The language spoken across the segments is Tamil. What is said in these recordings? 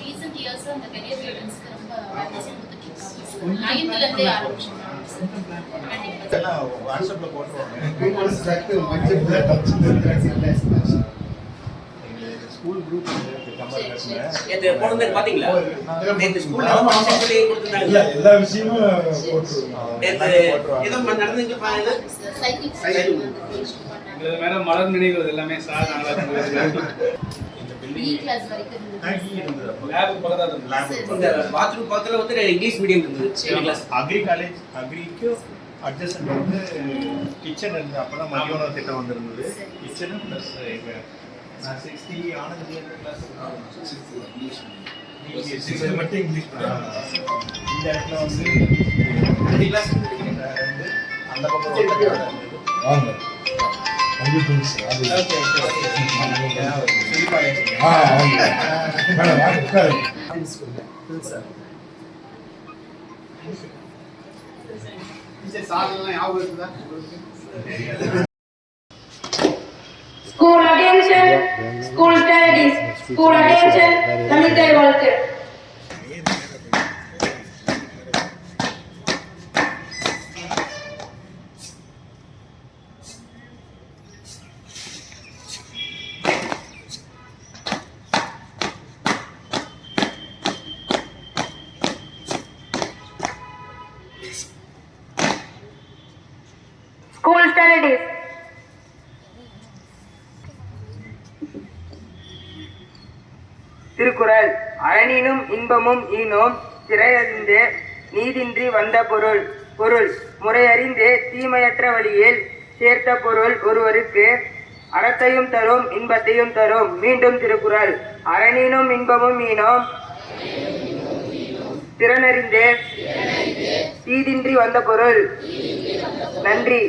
recent years அந்த career guidance ரொம்ப awareness கொடுத்துட்டு இருக்காங்க. 9th ல இருந்தே ஆரம்பிச்சோம். எல்லாம் வாட்ஸ்அப்ல போட்டுருவாங்க. ஸ்கூல் குரூப் இது போடுறது பாத்தீங்களா? இந்த ஸ்கூல்ல ஃபங்க்ஷன் சொல்லி கொடுத்தாங்க. எல்லா விஷயமும் போட்டுருவாங்க. ஏதோ நடந்துங்க பாருங்க. சைக்கிள் இது மேடம் மலர் நினைவுகள் எல்லாமே சார் நாங்களா பி கிளாஸ் வரைக்கும் இருந்தது. லேப் பக்கத்துல இருந்தது. இந்த பாத்ரூம் பக்கத்துல வந்து இங்கிலீஷ் மீடியம் இருந்தது. கிளாஸ் அக்ரி காலேஜ் அக்ரிக்கு அட்ஜஸ்ட் வந்து கிச்சன் இருந்து அப்பதான் மதிய உணவு திட்டம் வந்திருந்தது. கிச்சன் பிளஸ் நான் 60 ஆனந்த் கிளாஸ் இங்கிலீஷ் மட்டும் இங்கிலீஷ் இந்த இடத்துல வந்து கிளாஸ் அந்த பக்கம் வாங்க கம்ப்யூட்டர்ஸ் அது ஓகே சொல்லி பாருங்க மேடம் வாங்க sir School attention, school studies, school attention, தமிழ்தாய் வாழ்த்து. School studies. திருக்குறள் அறனினும் இன்பமும் ஈனோம் திரையறிந்தே நீதின்றி வந்த பொருள் பொருள் முறையறிந்தே தீமையற்ற வழியில் சேர்த்த பொருள் ஒருவருக்கு அறத்தையும் தரும் இன்பத்தையும் தரும். மீண்டும் திருக்குறள் அறனினும் இன்பமும் ஈனோம் திறனறிந்தே தீதின்றி வந்த பொருள். நன்றி.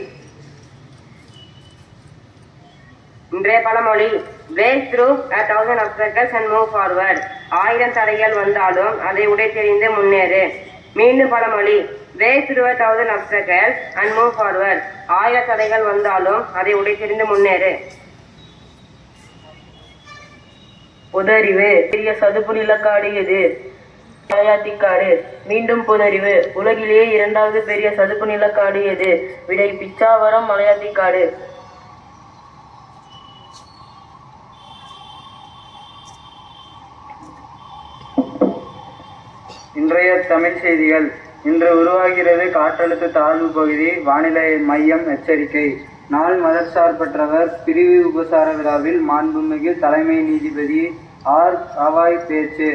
இன்றைய பழமொழி break through 1000 obstacles and move forward. 1000 தடைகள் வந்தாலும் அதை உடைத்தெறிந்து முன்னேறு. மீண்டும் பழமொழி break through 1000 obstacles and move forward. 1000 தடைகள் வந்தாலும் அதை உடைத்தெறிந்து முன்னேறு. புதறிவு பெரிய சதுப்பு நிலக்காடு எது? மலையாத்திக்காடு. மீண்டும் புதறிவு உலகிலேயே 2வது பெரிய சதுப்பு நிலக்காடு எது? விடை பிச்சாவரம் மலையாத்திக்காடு. இன்றைய தமிழ் செய்திகள். இன்று உருவாகிறது காற்றழுத்த தாழ்வு பகுதி. வானிலை மையம் எச்சரிக்கை. நாள் மதச்சார்பற்றவர் பிரிவு உபசார விழாவில் மாண்புமிகு தலைமை நீதிபதி ஆர் அவாய் பேச்சு.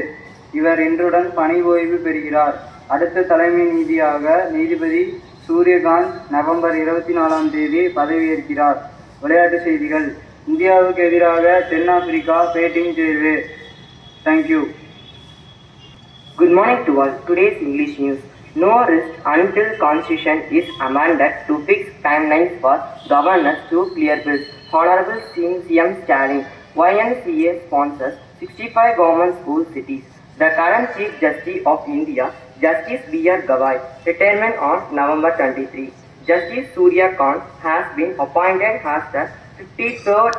இவர் இன்றுடன் பணி ஓய்வு பெறுகிறார். அடுத்த தலைமை நீதியாக நீதிபதி சூரியகாந்த் நவம்பர் 24ஆம் தேதி பதவியேற்கிறார். விளையாட்டு செய்திகள். இந்தியாவுக்கு எதிராக தென்னாப்பிரிக்கா பேட்டிங் தேர்வு. Thank you. Good morning to all. Today's English news. No rest until Constitution is amended to fix timelines for governors to clear bills. Honorable CM Stalin. YMCA sponsors 65 government school cities. The current Chief Justice of India, Justice B.R. Gavai, retirement on November 23. Justice Surya Kant has been appointed as the 53rd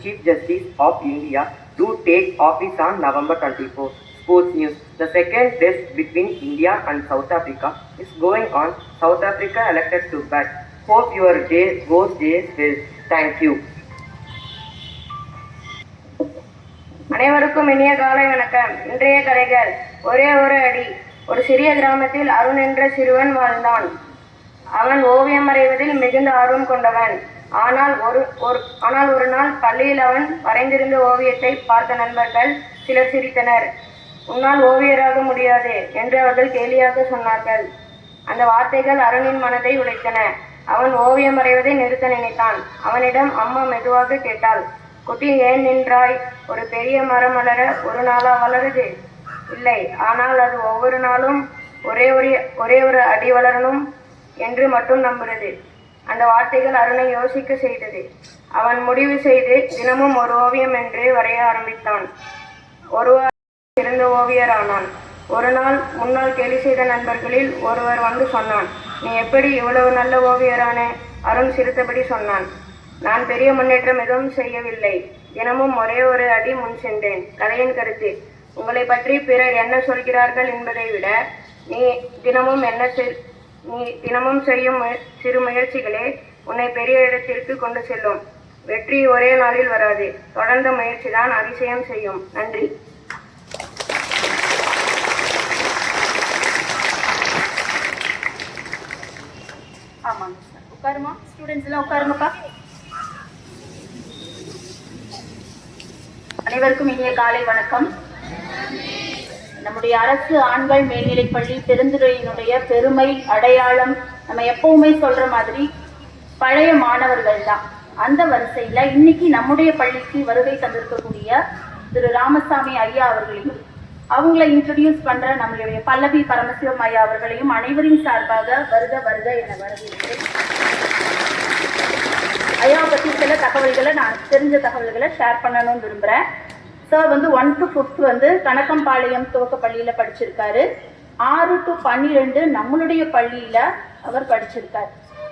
Chief Justice of India to take office on November 24. Sports news. The second test between India and South Africa is going on. South Africa elected to bat. Hope your day goes days well. Thank you. அனைவருக்கும் இனிய காலை வணக்கம். இன்றைய கதைகள். ஒரே ஒரு அடி. ஒரு சிறிய கிராமத்தில் அருண் என்ற சிறுவன் வாழ்ந்தான். அவன் ஓவியம் வரைவதில் மிகுந்த ஆர்வம் கொண்டவன். ஆனால் ஒரு நாள் பள்ளியில் அவன் வரைந்திருந்த ஓவியத்தை பார்த்த நண்பர்கள் சிலர் சிரித்தனர். உன்னால் ஓவியராக முடியாது என்று அவர்கள் கேலியாக சொன்னார்கள். அந்த வார்த்தைகள் அருணின் மனதை உடைத்தன. அவன் ஓவியம் வரைவதை நிறுத்த நினைத்தான். அவனிடம் அம்மா மெதுவாக கேட்டாள், குட்டி ஏன் நின்றாய்? ஒரு பெரிய மரம் வளர ஒரு நாளா வளருது? இல்லை, ஆனால் அது ஒவ்வொரு நாளும் ஒரே ஒரு அடி வளரணும் என்று மட்டும் நம்புறது. அந்த வார்த்தைகள் அருணை யோசிக்க செய்தது. அவன் முடிவு செய்து தினமும் ஒரு ஓவியம் என்று வரைய ஆரம்பித்தான். ஒருவர் சிறந்த ஓவியரானான். ஒரு நாள் முன்னால் கேலி செய்த நண்பர்களில் ஒருவர் வந்து சொன்னான், நீ எப்படி இவ்வளவு நல்ல ஓவியரானே? அருண் சிரித்தபடி சொன்னான், நான் பெரிய முன்னேற்றம் எதுவும் செய்யவில்லை. தினமும் ஒரே ஒரு அடி முன் சென்றேன். கதையின் கருத்து, உங்களை பற்றி பிறர் என்ன சொல்கிறார்கள் என்பதை விட நீ தினமும் செய்யும் சிறு முயற்சிகளே உன்னை பெரிய இடத்திற்கு கொண்டு செல்லும். வெற்றி ஒரே நாளில் வராது. தொடர்ந்த முயற்சிதான் அதிசயம் செய்யும். நன்றி. ஆமாங்க சார். உட்காருமா, ஸ்டூடெண்ட்ஸ் எல்லாம் உட்காருங்கப்பா. அனைவருக்கும் இனிய காலை வணக்கம். நம்முடைய அரசு ஆண்கள் மேல்நிலைப்பள்ளி பெருந்துறையினுடைய பெருமை அடையாளம் நம்ம எப்பவுமே சொல்ற மாதிரி பழைய மாணவர்கள் தான். அந்த வரிசையில இன்னைக்கு நம்முடைய பள்ளிக்கு வருகை தந்திருக்கக்கூடிய திரு ராமசாமி ஐயா அவர்களையும் அவங்கள இன்ட்ரடியூஸ் பண்ற நம்மளுடைய பல்லவி பரமசிவம் ஐயா அவர்களையும் அனைவரின் சார்பாக வருக வருக என வரவேற்கிறேன். ஐயா பற்றி சில தகவல்களை நான் தெரிஞ்ச தகவல்களை ஷேர் பண்ணணும்னு விரும்புகிறேன். சார் 1 to 5 கணக்கம்பாளையம் துவக்க பள்ளியில் படிச்சிருக்காரு. 6 to 12 நம்மளுடைய பள்ளியில் அவர் படிச்சிருக்காரு.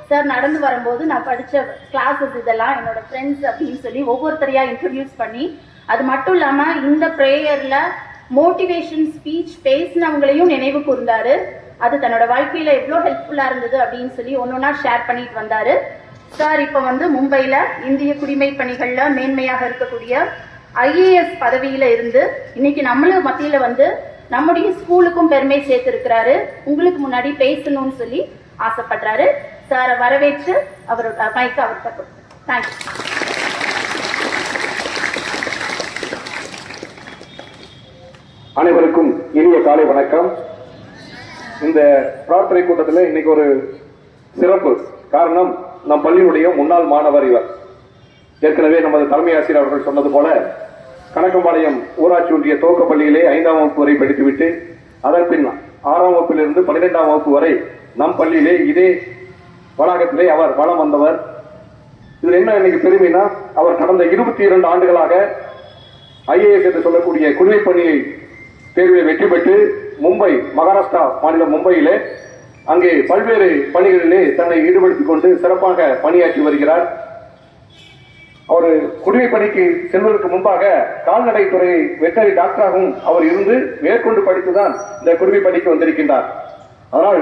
சார் நடந்து வரும்போது நான் படித்த கிளாஸஸ் இதெல்லாம் என்னோட ஃப்ரெண்ட்ஸ் அப்படின்னு சொல்லி ஒவ்வொருத்தரையாக இன்ட்ரடியூஸ் பண்ணி, அது மட்டும் இல்லாமல் இந்த ப்ரேயரில் மோட்டிவேஷன் ஸ்பீச் பேசினவங்களையும் நினைவு கூர்ந்தாரு. அது தன்னோட வாழ்க்கையில் எவ்வளோ ஹெல்ப்ஃபுல்லாக இருந்தது அப்படின்னு சொல்லி ஒன்றா ஷேர் பண்ணிட்டு வந்தார். சார் இப்போ மும்பையில் இந்திய குடிமை பணிகளில் மேன்மையாக இருக்கக்கூடிய IAS பதவியில் இருந்து இன்னைக்கு நம்மளும் மத்தியில் நம்முடைய ஸ்கூலுக்கும் பெருமை சேர்த்திருக்கிறாரு. உங்களுக்கு முன்னாடி பேசணும்னு சொல்லி ஆசைப்படுறாரு. சாரை வரவேற்று அவரோட மைக்கு அவர்கிட்ட கொடுத்தாரு. தேங்க்யூ. அனைவருக்கும் இனிய காலை வணக்கம். இந்த பிரார்த்தனை கூட்டத்தில் இன்னைக்கு ஒரு சிறப்பு காரணம், நம் பள்ளியுடைய முன்னாள் மாணவர் இவர். ஏற்கனவே நமது தலைமை ஆசிரியர் அவர்கள் சொன்னது போல கணக்கம்பாளையம் ஊராட்சி ஒன்றிய துவக்க பள்ளியிலே 5ஆம் வகுப்பு வரை படித்துவிட்டு அதன் பின் 6ஆம் வகுப்பிலிருந்து 12ஆம் வகுப்பு வரை நம் பள்ளியிலே இதே வளாகத்திலே அவர் வளம் வந்தவர். இதில் என்ன இன்னைக்கு பெருமைனா, அவர் கடந்த 22 ஆண்டுகளாக IAS என்று சொல்லக்கூடிய குடிமை பணியை தேர்வில் வெற்றி பெற்று மும்பை, மகாராஷ்டிரா மாநிலம் மும்பையிலே அங்கே பல்வேறு பணிகளிலே தன்னை ஈடுபடுத்திக் கொண்டு சிறப்பாக பணியாற்றி வருகிறார். அவர் குடிமை பணிக்கு செல்வதற்கு முன்பாக கால்நடைத்துறை வெட்டரி டாக்டராகவும் அவர் இருந்து மேற்கொண்டு படித்துதான் இந்த குடிமை பணிக்கு வந்திருக்கின்றார். அதனால்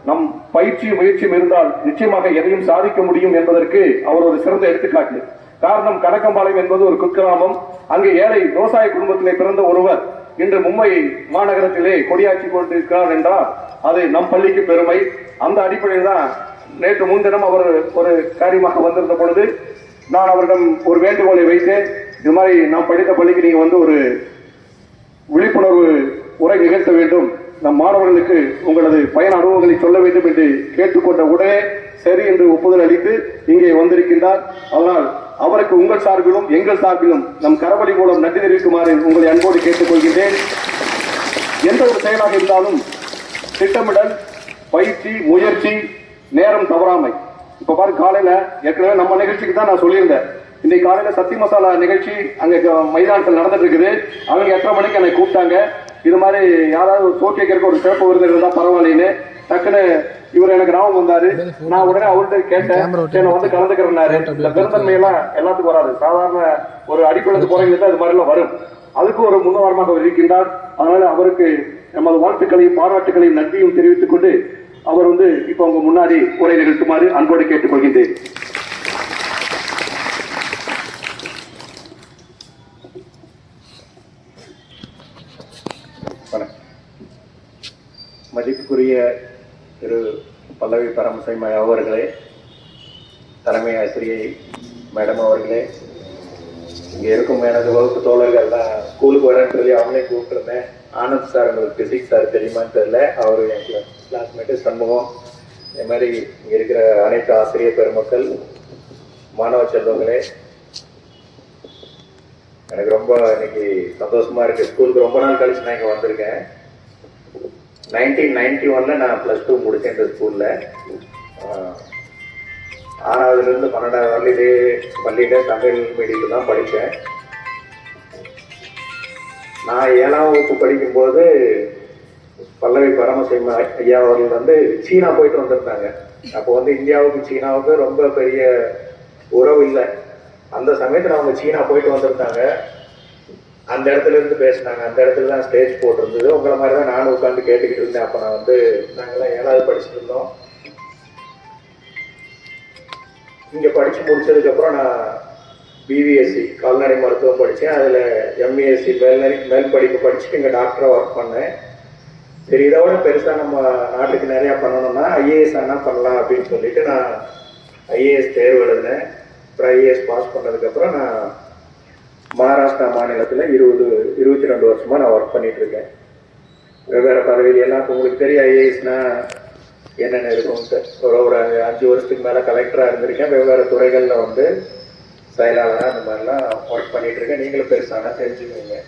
நம் பயிற்சியும் முயற்சியும் இருந்தால் நிச்சயமாக எதையும் சாதிக்க முடியும் என்பதற்கு அவர் ஒரு சிறந்த எடுத்துக்காட்டு. காரணம், கணக்கம்பாளையம் என்பது ஒரு குக்கிராமம். அங்கே ஏழை விவசாய குடும்பத்திலே பிறந்த ஒருவர் இன்று மும்பை மாநகரத்திலே கொடியாட்சி கொண்டிருக்கிறார் என்றால் அது நம் பள்ளிக்கு பெருமை. அந்த அடிப்படையில் தான் நேற்று முன்தினம் அவர் ஒரு காரியமாக வந்திருந்த பொழுது நான் அவரிடம் ஒரு வேண்டுகோளை வைத்தேன். இது மாதிரி நாம் படித்த பள்ளிக்கு நீங்க ஒரு விழிப்புணர்வு உரை நிகழ்த்த வேண்டும், நம் மாணவர்களுக்கு உங்களது பயண அனுபவங்களை சொல்ல வேண்டும் என்று கேட்டுக்கொண்ட உடனே சரி என்று ஒப்புதல் அளித்து இங்கே வந்திருக்கின்றார். அதனால் அவருக்கு உங்கள் சார்பிலும் எங்கள் சார்பிலும் நம் கரவழி மூலம் நன்றி தெரிவிக்குமாறு உங்களை அன்போடு கேட்டுக்கொள்கின்றேன். எந்த ஒரு செயலாக இருந்தாலும் திட்டமிடல், பயிற்சி, முயற்சி, நேரம் தவறாமை. இப்ப பாரு, காலையில ஏற்கனவே நம்ம நிகழ்ச்சிக்கு தான் நான் சொல்லியிருந்தேன். இன்னைக்கு காலையில சக்தி மசாலா நிகழ்ச்சி அங்க மைதானத்தில் நடந்துட்டு இருக்குது. அவங்க 8:30 மணிக்கு என்னை கூப்பிட்டாங்க. இது மாதிரி யாராவது ஒரு சோக்கிய கேட்க ஒரு சிறப்பு விருது இருந்தா பரவாயில்லைன்னு டக்குன்னு இவர் எனக்கு ஞாபகம் வந்தாரு. நான் உடனே அவர்கிட்ட கேட்டேன், கலந்துக்கிறேன்னாரு. இந்த பெருந்தன்மையெல்லாம் எல்லாத்துக்கும் வராது, சாதாரண ஒரு அடிப்படைக்கு போறவங்களுக்கு அது மாதிரி எல்லாம் வரும். அதுக்கு ஒரு முன்னுதாரணமாக இருக்கின்றார். அதனால அவருக்கு நமது வாழ்த்துக்களையும் பாராட்டுகளையும் நன்றியும் தெரிவித்துக் கொண்டு அவர் இப்ப உங்க முன்னாடி உரை நிகழ்த்துமாறு அன்போடு கேட்டுக்கொள்கின்றேன். மதிப்புக்குரிய திரு பல்லவி பரமசிவம் அவர்களே, தலைமை ஆசிரியை மேடம் அவர்களே, இங்கே இருக்கும் எனது வகுப்பு தோழர்கள் தான் ஸ்கூலுக்கு வரேன்னு சொல்லி அவங்களே கூப்பிட்டுருந்தேன். ஆனந்த் சார், உங்களுக்கு பிசிக்ஸ் சார் தெரியுமான்னு தெரியல, அவர் என் கிளாஸ்மேட்டு சண்முகம். இதே மாதிரி இங்கே இருக்கிற அனைத்து ஆசிரியர் பெருமக்கள், மாணவ செல்வங்களே, எனக்கு ரொம்ப இன்னைக்கு சந்தோஷமா இருக்கு. ஸ்கூலுக்கு ரொம்ப நாள் கழிச்சு நான் இங்கே வந்திருக்கேன். 1991 நான் +2 முடிச்சேன் இந்த ஸ்கூலில். 6வதுலேருந்து 12வது வரல இதே பள்ளியில தமிழ் மீடியத்தில் தான் படித்தேன். நான் 7ஆம் வகுப்பு படிக்கும்போது பல்லவி பரமசிம்ம ஐயா அவர்கள் வந்து சீனா போயிட்டு வந்திருந்தாங்க. அப்போ வந்து இந்தியாவுக்கு சீனாவுக்கு ரொம்ப பெரிய உறவு இல்லை. அந்த சமயத்தில் அவங்க சீனா போயிட்டு வந்திருந்தாங்க. அந்த இடத்துல இருந்து பேசினாங்க. அந்த இடத்துல தான் ஸ்டேஜ் போட்டிருந்தது. உங்களை மாதிரி தான் நானும் உட்காந்து கேட்டுக்கிட்டு இருந்தேன். அப்போ நான் வந்து நாங்கள்லாம் 7வது படிச்சுட்டு இருந்தோம். இங்கே படித்து முடிச்சதுக்கப்புறம் நான் பிவிஎஸ்சி கால்நடை மருத்துவம் படித்தேன். அதில் எம்ஏஎஸ்சி மேல் படிப்பு படிச்சுட்டு இங்கே டாக்டராக ஒர்க் பண்ணேன். சரி, இதோட பெருசாக நம்ம நாட்டுக்கு நிறையா பண்ணணும்னா ஐஏஎஸ் ஆனால் பண்ணலாம் அப்படின்னு சொல்லிட்டு நான் ஐஏஎஸ் தேர்வு எழுதினேன். அப்புறம் ஐஏஎஸ் பாஸ் பண்ணதுக்கப்புறம் நான் மகாராஷ்டிரா மாநிலத்தில் 22 வருஷமாக நான் ஒர்க் பண்ணிகிட்ருக்கேன். வெவ்வேறு பதவியில் எல்லாம் உங்களுக்கு தெரியும் ஐஏஎஸ்னால் என்னென்ன இருக்கும்ட்டு. ஒரு 5 வருஷத்துக்கு மேலே கலெக்டராக இருந்திருக்கேன். வெவ்வேறு துறைகளில் வந்து செயலாளராக அந்த மாதிரிலாம் ஒர்க் பண்ணிகிட்ருக்கேன். நீங்களும் பெருசானா தெரிஞ்சுக்குவீங்க.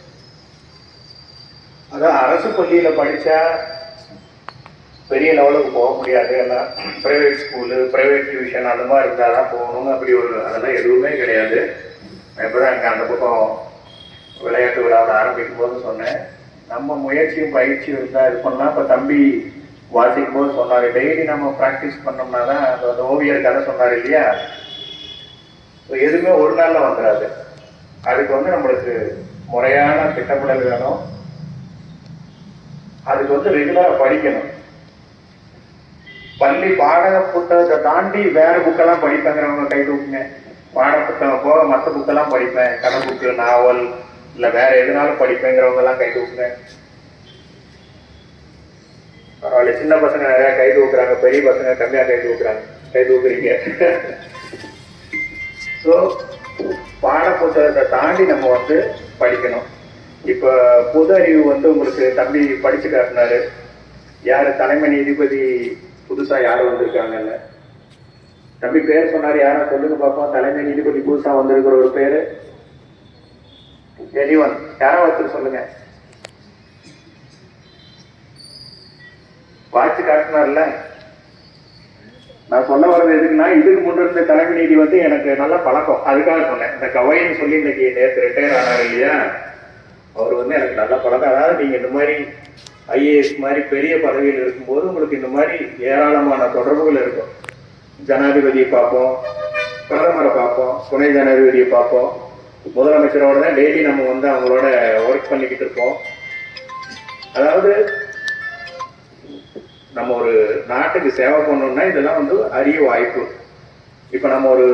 அதான் அரசு பள்ளியில் படித்தா பெரிய லெவலுக்கு போக முடியாது. எல்லாம் ப்ரைவேட் ஸ்கூலு, ப்ரைவேட் டியூஷன் அந்த மாதிரி இருந்தால் தான் போகணும்னு அப்படி அதெல்லாம் எதுவுமே கிடையாது. இப்போ தான் இங்கே அந்த பக்கம் விளையாட்டு விழாவில் ஆரம்பிக்கும் போது சொன்னேன், நம்ம முயற்சியும் பயிற்சியும் இருந்தால் இது பண்ணலாம். இப்போ தம்பி வாசிக்கும் போது சொன்னார், டெய்லி நம்ம ப்ராக்டிஸ் பண்ணோம்னா தான் அந்த ஓவியர் கதை சொன்னார் இல்லையா, எதுவுமே ஒரு நாளில் வந்துடாது. அதுக்கு வந்து நம்மளுக்கு முறையான திட்டமிடல் வேணும். அதுக்கு வந்து ரெகுலராக படிக்கணும். பள்ளி பாட புத்தகத்தை தாண்டி வேற புக்கெல்லாம் படிப்பேங்கிறவங்க கை தூக்குங்க. பாட புத்தகம் போக மற்ற புக்கெல்லாம் படிப்பேன், கதை புக்கு, நாவல், இல்லை வேற எதுனாலும் படிப்பேங்கிறவங்க எல்லாம் கை தூக்குங்க. பரவாயில்ல, சின்ன பசங்க நிறைய கை தூக்குறாங்க, பெரிய பசங்க கம்மியாக கை தூக்குறீங்க. ஸோ பாட புத்தகத்தை தாண்டி நம்ம வந்து படிக்கணும். இப்போ பொது அறிவு வந்து உங்களுக்கு தம்பி படிச்சு காட்டினாரு. யார் தலைமை நீதிபதி புதுசாக யார் வந்திருக்காங்கல்ல, தம்பி பேர் சொன்னார். யாரா சொல்லுங்க பார்ப்போம், தலைமை நீதிபதி புதுசாக வந்திருக்கிற ஒரு பேர் எலிவன். யாரா ஒருத்தர் சொல்லுங்க. வாட்சி காட்டினார்ல. நான் சொல்ல வர்றது எதுக்குன்னா, இதுக்கு முன்ன இருந்த தலைமை நீதி வந்து எனக்கு நல்ல பழக்கம், அதுக்காக சொன்னேன். இந்த கவைன்னு சொல்லி இன்னைக்கு நேற்று ரிட்டையர் ஆனார் இல்லையா, அவர் வந்து எனக்கு நல்ல பழக்கம். அதாவது நீங்கள் இந்த மாதிரி ஐஏஎஸ் மாதிரி பெரிய பதவியில் இருக்கும்போது உங்களுக்கு இந்த மாதிரி ஏராளமான தொடர்புகள் இருக்கும். ஜனாதிபதியை பார்ப்போம், பிரதமரை பார்ப்போம், துணை ஜனாதிபதியை பார்ப்போம், முதலமைச்சரோட தான் டெய்லி நம்ம வந்து அவங்களோட ஒர்க் பண்ணிக்கிட்டு இருப்போம். அதாவது நம்ம ஒரு நாட்டுக்கு சேவை பண்ணோம்னா இதெல்லாம் வந்து அரிய வாய்ப்பு. இப்போ நம்ம ஒரு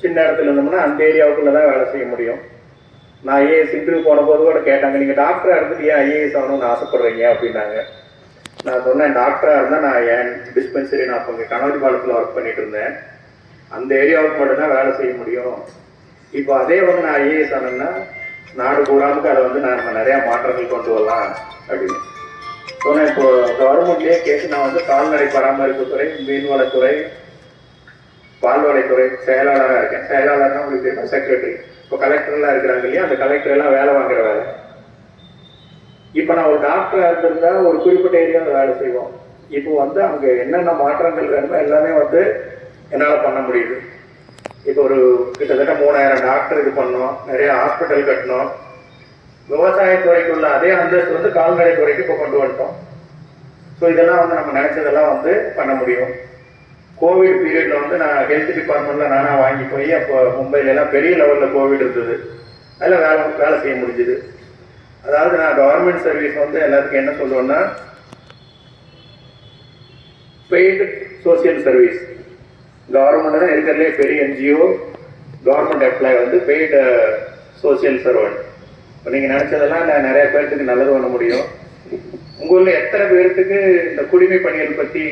சின்ன இடத்துல இருந்தோம்னா அந்த ஏரியாவுக்குள்ள தான் வேலை செய்ய முடியும். நான் ஐஏஎஸ் இன்டர்வியூ போன போது கூட கேட்டாங்க, நீங்கள் டாக்டராக இருந்துட்டு ஏன் ஐஏஎஸ் ஆகணும்னு ஆசைப்படுறீங்க அப்படின்னாங்க. நான் சொன்னேன், டாக்டராக இருந்தால் நான் என் டிஸ்பென்சரி நான் இப்போ இங்கே கணவரி பாலத்தில் ஒர்க் பண்ணிட்டு இருந்தேன், அந்த ஏரியாவுக்கு மட்டும்தான் வேலை செய்ய முடியும். இப்போ அதே வந்து நான் ஐஏஎஸ் ஆனேன்னா நாடு பூராமுக்கு அதை வந்து நம்ம நிறையா மாற்றங்கள் கொண்டு வரலாம் அப்படின்னு சொன்னேன். இப்போ கவர்மெண்ட்லேயே கேட்டு நான் வந்து கால்நடை பராமரிப்புத்துறை, மீன்வளத்துறை, பால்வளைத்துறை செயலாளராக இருக்கேன். செயலாளர்னா உங்களுக்கு தெரியும், செக்ரட்டரி. இப்போ கலெக்டர்லாம் இருக்கிறாங்க இல்லையா, அந்த கலெக்டர் எல்லாம் வேலை வாங்குற வேலை. இப்போ நான் ஒரு டாக்டராக இருந்திருந்தா ஒரு குறிப்பிட்ட ஏரியாவில் வேலை செய்வோம். இப்போ வந்து அங்கே என்னென்ன மாற்றங்கள் வேணுமோ எல்லாமே வந்து என்னால் பண்ண முடியுது. இப்போ ஒரு கிட்டத்தட்ட 3000 டாக்டர் இது பண்ணோம், நிறைய ஹாஸ்பிட்டல் கட்டணும். விவசாயத்துறைக்குள்ள அதே அந்தஸ்து வந்து கால்நடை துறைக்கு இப்போ கொண்டு வந்துட்டோம். ஸோ இதெல்லாம் வந்து நம்ம நினைச்சதெல்லாம் வந்து பண்ண முடியும். கோவிட் பீரியட்ல வந்து நான் ஹெல்த் டிபார்ட்மெண்ட்ல நானா வாங்கி போய் அப்போ மும்பையில எல்லாம் பெரிய லெவலில் கோவிட் இருந்தது, அதில் வேலை செய்ய முடிஞ்சுது. அதாவது நான் கவர்மெண்ட் சர்வீஸ் வந்து எல்லாத்துக்கும் என்ன சொல்லுவேன்னா, பெய்டு சோசியல் சர்வீஸ். கவர்மெண்ட் தான் இருக்கிறதுலே பெரிய என்ஜிஓ. கவர்மெண்ட் எம்ப்ளாய் வந்து பெய்டு சோசியல் சர்வன்ட். இப்போ நீங்கள் நினச்சதெல்லாம் நான் நிறைய பேர்த்துக்கு நல்லது பண்ண முடியும். உங்கள் ஊரில் எத்தனை பேர்த்துக்கு இந்த குடிமை பணிகள் பற்றி,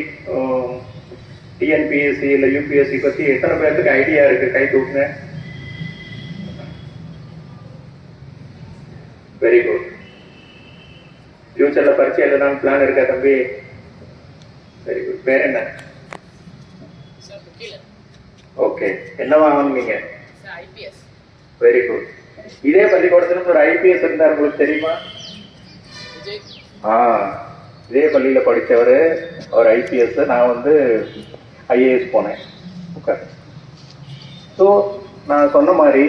டிஎன்பிஎஸ்சி இல்லை யூபிஎஸ்சி பற்றி எத்தனை பேர்த்துக்கு ஐடியா இருக்குது? கை தூக்குங்க. Very good. ஃபியூச்சரில் பரீட்சை எழுதலாம் பிளான் இருக்கா தம்பி? Very good. பேர் என்ன? ஓகே. என்ன வாங்கினீங்க? Very good. இதே பள்ளிக்கூடத்துல ஒரு ஐபிஎஸ் இருந்தார், உங்களுக்கு தெரியுமா? இதே பள்ளியில படித்தவர், அவர் ஐபிஎஸ். நான் வந்து ஐஏஎஸ் போனேன். ஓகே. ஸோ நான் சொன்ன மாதிரி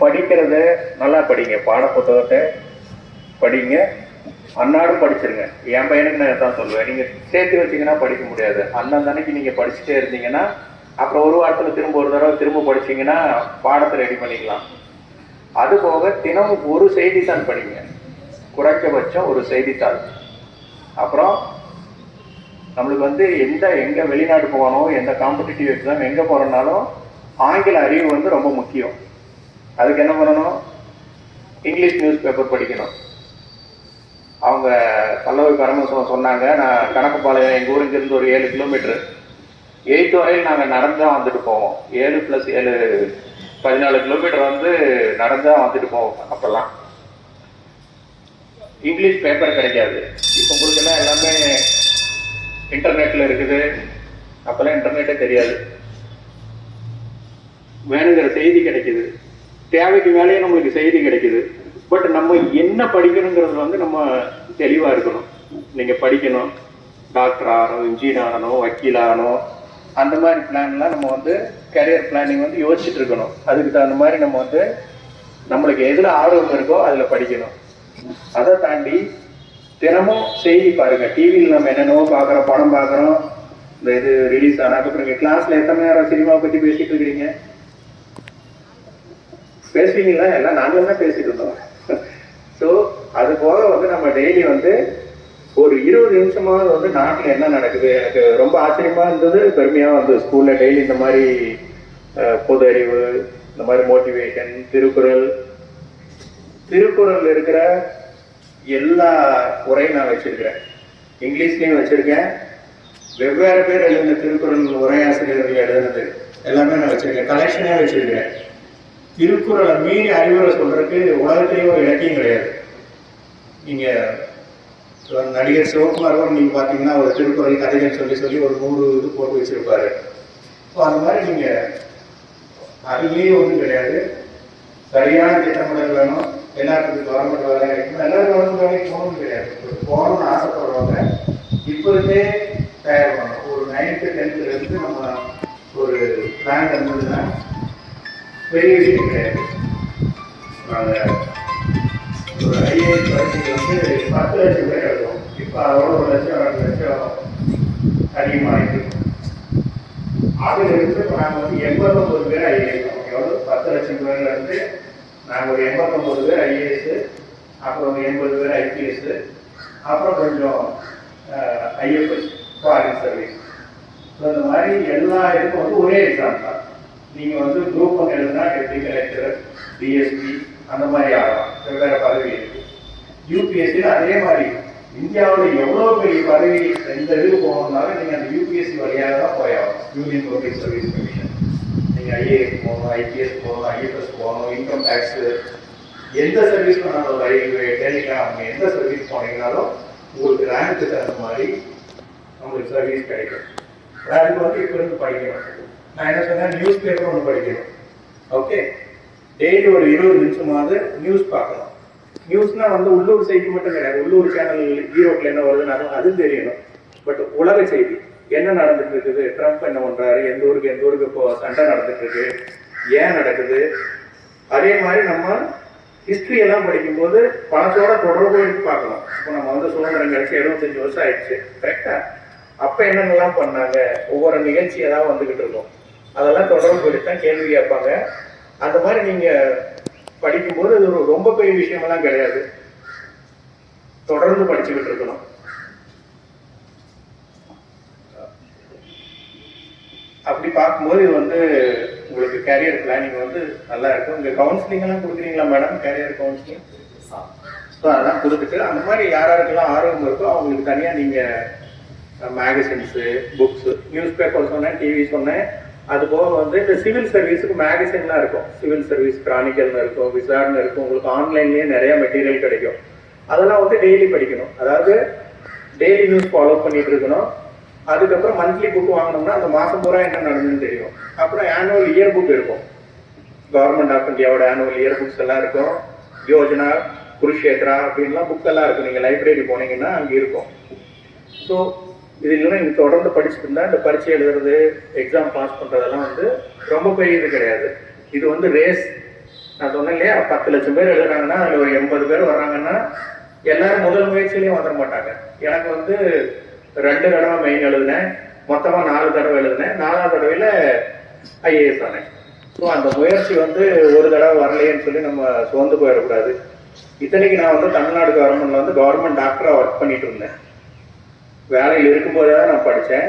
படிக்கிறத நல்லா படிங்க, பாட புத்தகத்தை படிங்க, அன்னாடும் படிச்சிருங்க. என் பையனுக்கு நான் தான் சொல்லுவேன், நீங்கள் சேர்த்து வச்சிங்கன்னா படிக்க முடியாது. அன்னன்னைக்கு நீங்கள் படிச்சுட்டே இருந்தீங்கன்னா அப்புறம் ஒரு வாரத்தில் திரும்ப ஒரு தடவை திரும்ப படிச்சிங்கன்னா பாடத்தை ரெடி பண்ணிக்கலாம். அதுபோக தினமும் ஒரு செய்தித்தாள் படிங்க, குறைஞ்சபட்சம் ஒரு செய்தித்தாள். அப்புறம் நம்மளுக்கு எங்கே வெளிநாடு போகணும், எந்த காம்படிட்டிவ் எக்ஸாம் எங்கே போகிறனாலும் ஆங்கில அறிவு ரொம்ப முக்கியம். அதுக்கு என்ன பண்ணணும், இங்கிலீஷ் நியூஸ் பேப்பர் படிக்கணும். அவங்க பல்லவி பரமசிவம் சொன்னாங்க, நான் கணக்குப்பாளையம் எங்கள் ஊருக்கு இருந்து ஒரு 7 கிலோமீட்டர், 8 வரையில் நாங்கள் நடந்துதான் வந்துட்டு போவோம். 7 + 7 14 கிலோமீட்டர் நடந்துதான் வந்துட்டு போவோம். அப்பெல்லாம் இங்கிலீஷ் பேப்பர் கிடைக்காது. இப்போ உங்களுக்கெல்லாம் எல்லாமே இன்டர்நெட்டில் இருக்குது. அப்போல்லாம் இன்டர்நெட்டே தெரியாது. வேணுங்கிற செய்தி கிடைக்குது, தேவைக்கு மேலேயே நம்மளுக்கு செய்தி கிடைக்குது. பட் நம்ம என்ன படிக்கணுங்கிறது நம்ம தெளிவாக இருக்கணும். நீங்கள் படிக்கணும், டாக்டர் ஆகணும், இன்ஜினியர் ஆகணும், வக்கீல் ஆகணும், அந்த மாதிரி பிளான்லாம் நம்ம கரியர் பிளானிங் யோசிச்சுட்டு இருக்கணும். அதுக்கு தகுந்த மாதிரி நம்ம நம்மளுக்கு எதில் ஆர்வம் இருக்கோ அதில் படிக்கணும். அதை தாண்டி தினமும் செய்தி பாருங்கள். டிவியில் நம்ம என்னென்னவோ பார்க்குறோம், படம் பார்க்குறோம், இந்த இது ரிலீஸ் ஆனால் அப்புறம் நீங்கள் கிளாஸில் எத்தனை நேரம் சினிமாவை பற்றி பேசிகிட்டு இருக்கிறீங்க? பேசுவீங்களா? எல்லாம் நாங்களும் தான் பேசிட்டு இருந்தோம். ஸோ அது போக நம்ம டெய்லி ஒரு 20 நிமிஷமாவது நாட்டில் என்ன நடக்குது. எனக்கு ரொம்ப ஆச்சரியமாக இருந்தது, பெருமையாக இருந்தது. ஸ்கூலில் டெய்லி இந்த மாதிரி பொது அறிவு, இந்த மாதிரி மோட்டிவேஷன், திருக்குறள் இருக்கிற எல்லா உரையும் நான் வச்சிருக்கிறேன். இங்கிலீஷ்லேயும் வச்சிருக்கேன். வெவ்வேறு பேர் எழுதின திருக்குறள் உரையாசிரியர்கள் எழுதுனது எல்லாமே நான் வச்சிருக்கேன். கலெக்ஷனே வச்சிருக்கிறேன். திருக்குறளை மீறி அறிவுரை சொல்றதுக்கு உலகத்திலேயே ஒரு இலக்கியம் கிடையாது. நீங்கள் நடிகர் சிவகுமார் நீங்க பார்த்தீங்கன்னா ஒரு திருக்குறள் கதைகள் சொல்லி ஒரு 100 இது போட்டு வச்சிருப்பாரு. ஸோ அந்த மாதிரி நீங்கள் அதுலேயே ஒன்றும் கிடையாது. சரியான திட்டமிடல் வேணும். எல்லாத்துக்கும் கவர்மெண்ட் வேலை கிடைக்கும். எல்லாரும் கவர்மெண்ட் வேலைக்கு போகணும் கிடையாது. போகணும்னு ஆசைப்படுறவங்க இப்போதே தயார் பண்ணணும். ஒரு 9th 10th நம்ம ஒரு பிளான் இருந்ததுன்னா பெரிய விஷயம் கிடையாது. நாங்கள் ஒரு ஐஏஎஸ் பரீட்சைக்கு 10 லட்சம் பேர் எழுதுவோம். இப்போ அதோட 1 லட்சம் 2 லட்சம் அதிகமாகிட்டு. அதிலிருந்து இப்போ நாங்கள் 89 பேர் ஐஏஎஸ். எவ்வளோ 10 லட்சம் பேர்லேருந்து நாங்கள் ஒரு 89 பேர் ஐஏஎஸ், அப்புறம் 80 பேர் ஐபிஎஸ், அப்புறம் கொஞ்சம் ஐஎஃப்எஸ் ஃபாரின் சர்வீஸ். ஸோ இந்த மாதிரி எல்லா இதுக்கும் ஒரே எக்ஸாம் தான். நீங்கள் குரூப் 1 எழுதுனா டெப்டி கலெக்டர், டிஎஸ்பி அந்த மாதிரி ஆகலாம். வெவ்வேறு பதவி இருக்கு. யூபிஎஸ்சியில் அதே மாதிரி இந்தியாவில் எவ்வளோ பெரிய பதவி எந்த இதுக்கு போகணும்னாலும் நீங்கள் அந்த யூபிஎஸ்சி வழியாக தான் போயாகணும். Union public service commission. நீங்கள் ஐஏஎஸ் போகணும், ஐபிஎஸ் போகணும், ஐஎஃப்எஸ் போகணும், இன்கம் டேக்ஸு, எந்த சர்வீஸ் பண்ணாலும், ரயில்வே, டெலிகாம், எந்த சர்வீஸ் போனீங்கனாலும் உங்களுக்கு ரேங்க்கு தகுந்த மாதிரி உங்களுக்கு சர்வீஸ் கிடைக்கும். அதுக்கு இப்போ இருந்து படிக்கணும். நான் என்ன சொன்னேன், நியூஸ் பேப்பர் ஒன்று படிக்கணும். ஓகே, டெய்லி ஒரு 20 நிமிஷமாவது நியூஸ் பார்க்கணும். நியூஸ்னா உள்ளூர் செய்தி மட்டும் கிடையாது. உள்ளூர் சேனல் ஈரோட்டில் என்ன வருதுன்னு அதுவும் தெரியணும். பட் உலக செய்தி என்ன நடந்துட்டு இருக்குது, ட்ரம்ப் என்ன பண்றாரு, எந்த ஊருக்கு இப்போ சண்டை நடந்துட்டு இருக்கு, ஏன் நடக்குது. அதே மாதிரி நம்ம ஹிஸ்டரி எல்லாம் படிக்கும்போது பழத்தோட தொடர்பு எடுத்து பார்க்கணும். இப்போ நம்ம சுதந்திரம் கிடைச்சி 75 வருஷம் ஆயிடுச்சு, கரெக்டா? அப்போ என்னென்னலாம் பண்ணாங்க, ஒவ்வொரு நிகழ்ச்சி ஏதாவது வந்துகிட்டு இருக்கும். அதெல்லாம் தொடர்பு எடுத்து தான் கேள்வி கேட்பாங்க. அந்த மாதிரி நீங்கள் படிக்கும்போது அது ஒரு ரொம்ப பெரிய விஷயமெல்லாம் கிடையாது. தொடர்ந்து படிச்சுக்கிட்டு இருக்கணும். அப்படி பார்க்கும்போது இது உங்களுக்கு கேரியர் பிளானிங் நல்லா இருக்கும். இங்கே கவுன்சிலிங் எல்லாம் கொடுக்குறீங்களா மேடம்? Carrier counselling. ஸோ அதெல்லாம் கொடுத்துட்டு அந்த மாதிரி யாராருக்கெல்லாம் ஆர்வம் இருக்கோ அவங்களுக்கு தனியாக நீங்கள் மேகசின்ஸு, புக்ஸு, நியூஸ் பேப்பர் சொன்னேன், டிவி சொன்னேன். அது போக இந்த சிவில் சர்வீஸுக்கு மேகசின்லாம் இருக்கும். சிவில் சர்வீஸ் கிரானிக்கல்னு இருக்கும், விசார்னு இருக்கும். உங்களுக்கு ஆன்லைன்லேயே நிறைய மெட்டீரியல் கிடைக்கும். அதெல்லாம் டெய்லி படிக்கணும். அதாவது டெய்லி நியூஸ் ஃபாலோ பண்ணிட்டு இருக்கணும். அதுக்கப்புறம் மந்த்லி புக் வாங்கினோம்னா அந்த மாதம் பூரா என்ன நடந்துன்னு தெரியும். அப்புறம் ஆனுவல் இயர் புக் இருக்கும். கவர்மெண்ட் ஆஃப் இந்தியாவோட ஆனுவல் இயர் புக்ஸ் எல்லாம் இருக்கும். யோஜனா, குருஷேத்ரா அப்படின்லாம் புக்கெல்லாம் இருக்கும். நீங்கள் லைப்ரரி போனீங்கன்னா அங்கே இருக்கும். ஸோ இது இல்லைன்னா நீங்கள் தொடர்ந்து படிச்சுட்டு இருந்தால் இந்த பரீட்சை எழுதுறது எக்ஸாம் பாஸ் பண்ணுறதெல்லாம் வந்து ரொம்ப பெரிய இது கிடையாது. இது வந்து ரேஸ். நான் சொன்னேன் இல்லையா, 10 லட்சம் பேர் எழுதுறாங்கன்னா அதில் ஒரு 80 பேர் வர்றாங்கன்னா எல்லாரும் முதல் முயற்சியிலையும் வந்துட மாட்டாங்க. எனக்கு வந்து 2 தடவை மெயின் எழுதினேன், மொத்தமாக 4 தடவை எழுதினேன். 4ஆவது தடவையில் ஐஏஎஸ் ஆனேன். ஸோ அந்த முயற்சி வந்து ஒரு தடவை வரலையேன்னு சொல்லி நம்ம சோர்ந்து போயிடக்கூடாது. இத்தனைக்கு நான் வந்து தமிழ்நாடு கவர்மெண்ட்ல வந்து கவர்மெண்ட் டாக்டராக ஒர்க் பண்ணிட்டு இருந்தேன். வேலையில் இருக்கும்போதே தான் நான் படித்தேன்.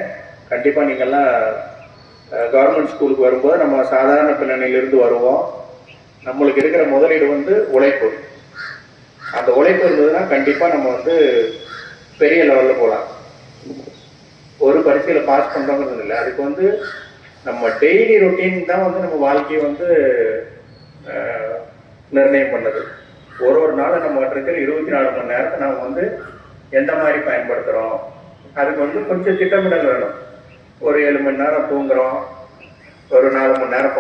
கண்டிப்பாக நீங்கள்லாம் கவர்மெண்ட் ஸ்கூலுக்கு வரும்போது நம்ம சாதாரண பின்னணியிலிருந்து வருவோம். நம்மளுக்கு இருக்கிற முதலீடு வந்து உழைப்பு. அந்த உழைப்பு இருந்ததுன்னா கண்டிப்பாக நம்ம வந்து பெரிய லெவலில் போகலாம். ஒரு பரீட்சையில் பாஸ் பண்ணுறோங்கிறது இல்லை, அதுக்கு வந்து நம்ம டெய்லி ரொட்டீன் தான் வந்து நம்ம வாழ்க்கையை வந்து நிர்ணயம் பண்ணுது. ஒரு நாள் நம்ம இருக்கிற 24 மணி நேரத்தை நம்ம வந்து எந்த மாதிரி பயன்படுத்துகிறோம், அதுக்கு வந்து கொஞ்சம் திட்டமிடல் வேணும். ஒரு 7 மணி நேரம் தூங்குறோம், ஒரு 4 மணி நேரம்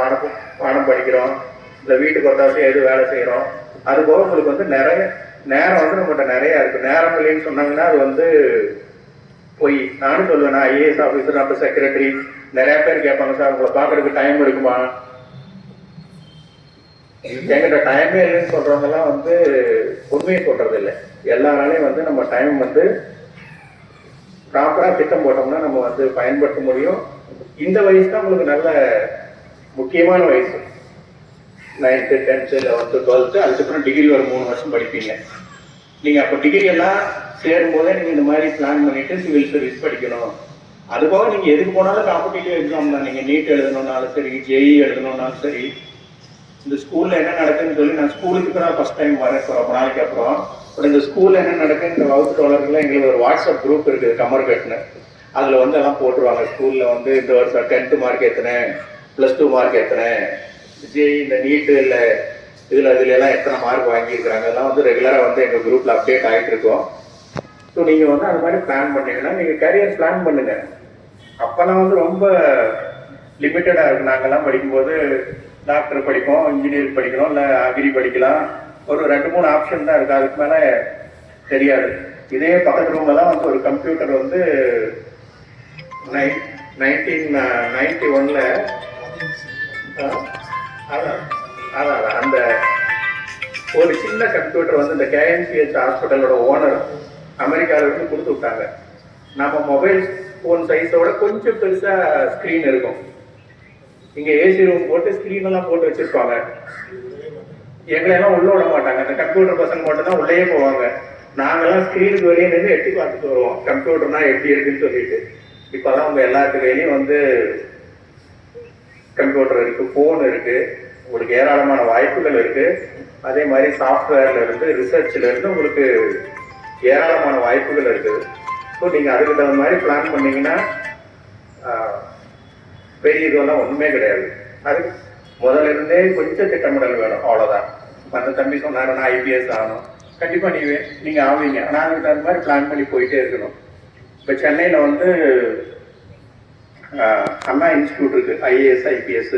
பாடம் படிக்கிறோம், இல்லை வீட்டுக்கு ஒத்தாசி எது வேலை செய்கிறோம். அதுபோக உங்களுக்கு வந்து நிறைய நேரம் வந்து நம்மகிட்ட நிறையா இருக்குது. நேரம் இல்லைன்னு சொன்னாங்கன்னா அது வந்து போய் நானும் சொல்லுவேன். நான் ஐஏஎஸ் ஆஃபீஸர், அப்போ செக்ரட்டரி, நிறைய பேர் கேட்பாங்க, சார் உங்களை பார்க்கறதுக்கு டைம் இருக்குமா? என்கிட்ட டைமே இல்லைன்னு சொல்றவங்கலாம் வந்து உண்மையை சொல்றது இல்லை. எல்லாராலையும் வந்து நம்ம டைம் வந்து ப்ராப்பரா திட்டம் போட்டோம்னா நம்ம வந்து பயன்படுத்த முடியும். இந்த வயசு தான் உங்களுக்கு நல்ல முக்கியமான வயசு. 9th 10th 11th 12th அதுக்கப்புறம் டிகிரி ஒரு 3 வருஷம் படிப்பீங்க. நீங்க அப்போ டிகிரி எல்லாம் சேரும் போதே நீங்க இந்த மாதிரி பிளான் பண்ணிட்டு சிவில் சர்வீஸ் படிக்கணும். அதுபோக நீங்க எதுக்கு போனாலும் காம்படிட்டிவ் எக்ஸாம் தான். நீங்க நீட் எழுதணும்னாலும் சரி, ஜேஇ எழுதணும்னாலும் சரி, இந்த ஸ்கூல்ல என்ன நடக்குதுன்னு சொல்லி நான் ஸ்கூலுக்கு தான் ஃபர்ஸ்ட் டைம் வரேன் ரொம்ப நாளைக்கு அப்புறம். பட் இந்த ஸ்கூல்ல என்ன நடக்குது, இந்த வகுப்பு தோழர்கள் எங்களுக்கு ஒரு வாட்ஸ்அப் குரூப் இருக்குது, கமர்கட்னு. அதுல வந்து எல்லாம் போட்டுருவாங்க. ஸ்கூல்ல வந்து இந்த வருஷம் 10th மார்க் எத்தனை, +2 மார்க் எத்தனை, ஜேஇ இந்த நீட்டு இல்லை இதுல எல்லாம் எத்தனை மார்க் வாங்கியிருக்கிறாங்க, அதெல்லாம் வந்து ரெகுலரா வந்து எங்க குரூப்ல அப்டேட் ஆகிட்டு இருக்கோம். ஸோ நீங்க வந்து அந்த மாதிரி பிளான் பண்ணீங்கன்னா நீங்க கரியர் பிளான் பண்ணுங்க. அப்பெல்லாம் வந்து ரொம்ப லிமிட்டடா இருக்கு. நாங்கெல்லாம் படிக்கும்போது டாக்டர் படிப்போம், இன்ஜினியரிங் படிக்கிறோம், இல்லை அக்ரி படிக்கலாம். ஒரு 2-3 ஆப்ஷன் தான் இருக்கு, அதுக்கு மேல தெரியாது. இதே பக்கத்து ரூம்ல தான் வந்து ஒரு கம்ப்யூட்டர் வந்து 1991ல அதான் அந்த ஒரு சின்ன கம்ப்யூட்டர் வந்து இந்த கேஎம்சிஹெச் ஹாஸ்பிட்டலோட ஓனர் அமெரிக்காவில் இருந்து கொடுத்து விட்டாங்க. நம்ம மொபைல் ஃபோன் சைஸோட கொஞ்சம் பெருசா ஸ்கிரீன் இருக்கும். இங்க ஏசி ரூம் போட்டு ஸ்கிரீன் எல்லாம் போட்டு வச்சிருப்பாங்க. எங்களெல்லாம் உள்ள விட மாட்டாங்க. அந்த கம்ப்யூட்டர் பசங்க மட்டும் தான் உள்ளே போவாங்க. நாங்கெல்லாம் ஸ்கிரீனுக்கு வெளியே நின்று எட்டி பார்த்துட்டு வருவோம், கம்ப்யூட்டர்னா எப்படி இருக்குன்னு சொல்லிட்டு. இப்பதான் உங்க எல்லாத்து கையிலையும் வந்து கம்ப்யூட்டர் இருக்கு, போன் இருக்கு, உங்களுக்கு ஏராளமான வாய்ப்புகள் இருக்கு. அதே மாதிரி சாஃப்ட்வேர்ல இருந்து ரிசர்ச்ல இருந்து உங்களுக்கு ஏராளமான வாய்ப்புகள் இருக்குது. ஸோ நீங்க அதுக்கு தகுந்த மாதிரி பிளான் பண்ணீங்கன்னா பெரிய இதெல்லாம் ஒண்ணுமே கிடையாது. அதுக்கு முதல்ல இருந்தே கொஞ்சம் திட்டமிடல் வேணும், அவ்வளவுதான். அந்த தம்பி சொன்னாரு நான் ஐபிஎஸ் ஆகணும், கண்டிப்பா நீங்க ஆவீங்க. ஆனால் அதுக்கு தகுந்த மாதிரி பிளான் பண்ணி போயிட்டே இருக்கணும். இப்போ சென்னையில வந்து அண்ணா இன்ஸ்டியூட் இருக்கு, ஐஏஎஸ் ஐபிஎஸ்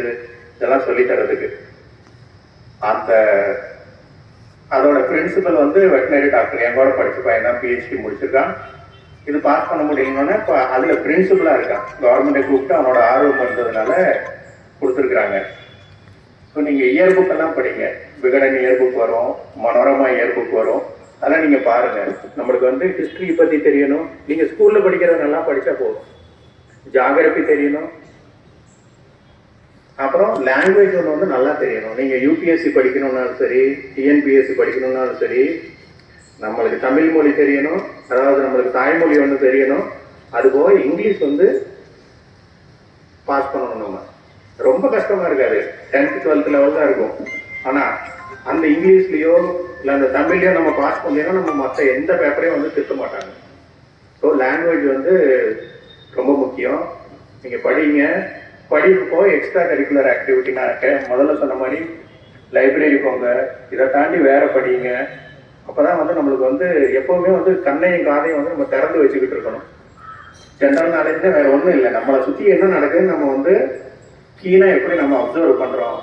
இதெல்லாம் சொல்லி தரதுக்கு. அதோட பிரின்சிபல் வந்து வெட்டினரி டாக்டர், எங்கூட படிச்ச பையன் தான், பிஹெச்டி முடிச்சிருக்கான். இது பாஸ் பண்ண முடியலன்னா இப்போ அதுல பிரின்சிபலா இருக்கான். கவர்மெண்ட்டை கூப்பிட்டு அவனோட ஆர்வம் இருந்ததுனால கொடுத்துருக்குறாங்க. ஸோ நீங்க இயர் புக் எல்லாம் படிங்க. விகடன் இயர் புக் வரும், மனோரமா இயர் புக் வரும், அதெல்லாம் நீங்க பாருங்க. நம்மளுக்கு வந்து ஹிஸ்டரி பத்தி தெரியணும். நீங்க ஸ்கூல்ல படிக்கிறத நல்லா படிச்சா போதும். ஜியாகிரபி தெரியணும், அப்புறம் லாங்குவேஜ் ஒன்று வந்து நல்லா தெரியணும். நீங்க யூபிஎஸ்சி படிக்கணும்னாலும் சரி, டிஎன்பிஎஸ்சி படிக்கணும்னாலும் சரி, நம்மளுக்கு தமிழ் மொழி தெரியணும், அதாவது நம்மளுக்கு தாய்மொழி ஒன்று தெரியணும். அதுபோக இங்கிலீஷ் வந்து பாஸ் பண்ணணும். நம்ம ரொம்ப கஷ்டமா இருக்காது, 10th 12th லெவல் தான் இருக்கும். ஆனா அந்த இங்கிலீஷ்லயோ இல்லை அந்த தமிழ்லயோ நம்ம பாஸ் பண்ணீங்கன்னா நம்ம மற்ற எந்த பேப்பரையும் வந்து திருத்த மாட்டாங்க. ஸோ லாங்குவேஜ் வந்து ரொம்ப முக்கியம். நீங்க படிங்க. படிப்போ எக்ஸ்ட்ரா கரிக்குலர் ஆக்டிவிட்டி நான் முதல்ல சொன்ன மாதிரி லைப்ரரி போங்க, இதை தாண்டி வேற படிங்க. அப்பதான் வந்து நம்மளுக்கு வந்து எப்பவுமே வந்து கண்ணையும் காதையும் வந்து நம்ம திறந்து வச்சுக்கிட்டு இருக்கணும். ஜென்ரல் நாலேஜ் வேற ஒன்றும் இல்லை. நம்மளை சுற்றி என்ன நடக்குதுன்னு நம்ம வந்து கீழே எப்படி நம்ம அப்சர்வ் பண்றோம்.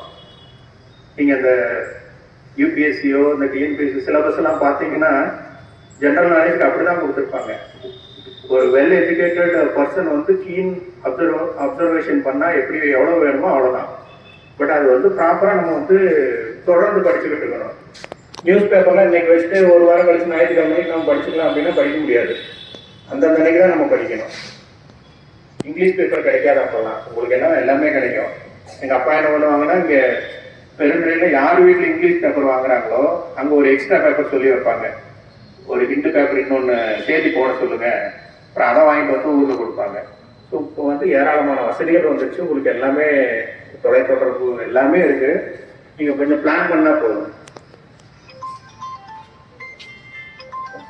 நீங்க இந்த யூபிஎஸ்சியோ இந்த டிஎன்பிஎஸ்சி சிலபஸ் எல்லாம் பார்த்தீங்கன்னா ஜென்ரல் நாலேஜ்க்கு அப்படிதான் கொடுத்துருப்பாங்க. ஒரு வெல் எஜுகேட்டட் பர்சன் வந்து கீன் அப்சர்வேஷன் பண்ணால் எப்படி எவ்வளோ வேணுமோ அவ்வளோதான். பட் அது வந்து ப்ராப்பராக நம்ம வந்து தொடர்ந்து படிச்சுக்கிட்டு இருக்கணும். நியூஸ் பேப்பர்லாம் இன்னைக்கு வச்சுட்டு ஒரு வாரம் கழிச்சு ஞாயிற்றுக்கிழமைக்கு நம்ம படிச்சுக்கலாம் அப்படின்னா படிக்க முடியாது. அந்தந்த அன்னைக்கு தான் நம்ம படிக்கணும். இங்கிலீஷ் பேப்பர் கிடைக்காது அப்போல்லாம். உங்களுக்கு என்ன எல்லாமே கிடைக்கும். எங்கள் அப்பா என்ன பண்ணுவாங்கன்னா, இங்கே பெருந்துறையில் யார் வீட்டில் இங்கிலீஷ் பேப்பர் வாங்குறாங்களோ அங்கே ஒரு எக்ஸ்ட்ரா பேப்பர் சொல்லி வைப்பாங்க. ஒரு ஹிந்து பேப்பர் இன்னொன்று சேர்த்து போட சொல்லுங்க, அப்புறம் அதை வாங்கிட்டு வந்து ஊரில் கொடுப்பாங்க. ஸோ இப்போ வந்து ஏராளமான வசதிகள் வந்துச்சு. உங்களுக்கு எல்லாமே தொலைத்தொடர்பு எல்லாமே இருக்கு. நீங்கள் கொஞ்சம் பிளான் பண்ணால் போதும்.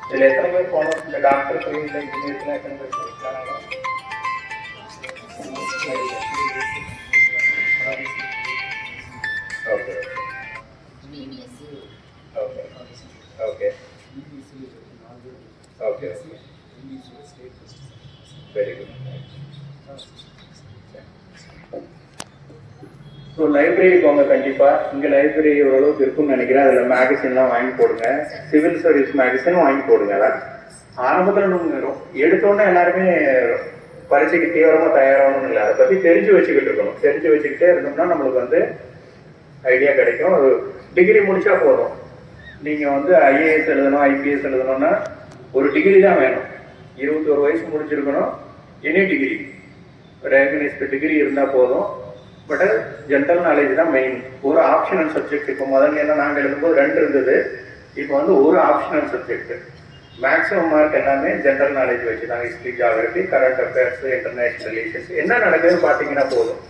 இதில் எத்தனை பேர் போனோம்? இந்த டாக்டர் இல்லை இன்ஜினியர்ஸ்லாம் எத்தனை பேர் இருக்காங்க? Okay okay okay okay very good. So library போங்க கண்டிப்பாக. இங்கே லைப்ரரி ஓரளவுக்கு இருக்குன்னு நினைக்கிறேன். அதில் மேகசின்லாம் வாங்கி போடுங்க. சிவில் சர்வீஸ் மேகசினும் வாங்கி போடுங்க. அதான் ஆரம்பத்தில் நம்ம எடுத்தோன்னே எல்லாருமே பரீட்சைக்கு தீவிரமாக தயாராகணும்னு இல்லை, அதை பற்றி தெரிஞ்சு வச்சுக்கிட்டு இருக்கணும். தெரிஞ்சு வச்சுக்கிட்டே இருந்தோம்னா நம்மளுக்கு வந்து ஐடியா கிடைக்கும். ஒரு டிகிரி முடிச்சா போதும். நீங்கள் வந்து ஐஏஎஸ் எழுதணும், ஐபிஎஸ் எழுதணும்னா ஒரு டிகிரி தான் வேணும். 21 வயசு முடிச்சிருக்கணும். எனி டிகிரி, ரெகனைஸ்டு டிகிரி இருந்தால் போதும். பட் ஜென்ரல் நாலேஜ் தான் மெயின். ஒரு ஆப்ஷனல் சப்ஜெக்ட். இப்போ முதல்ல என்ன நாங்கள் எழுதும்போது 2 இருந்தது, இப்போ வந்து ஒரு ஆப்ஷனல் சப்ஜெக்ட். மேக்ஸிமம் மார்க் எல்லாமே ஜென்ரல் நாலேஜ் வச்சு தான். History, geography, current affairs, international relations என்ன நடக்குதுன்னு பார்த்தீங்கன்னா போதும்.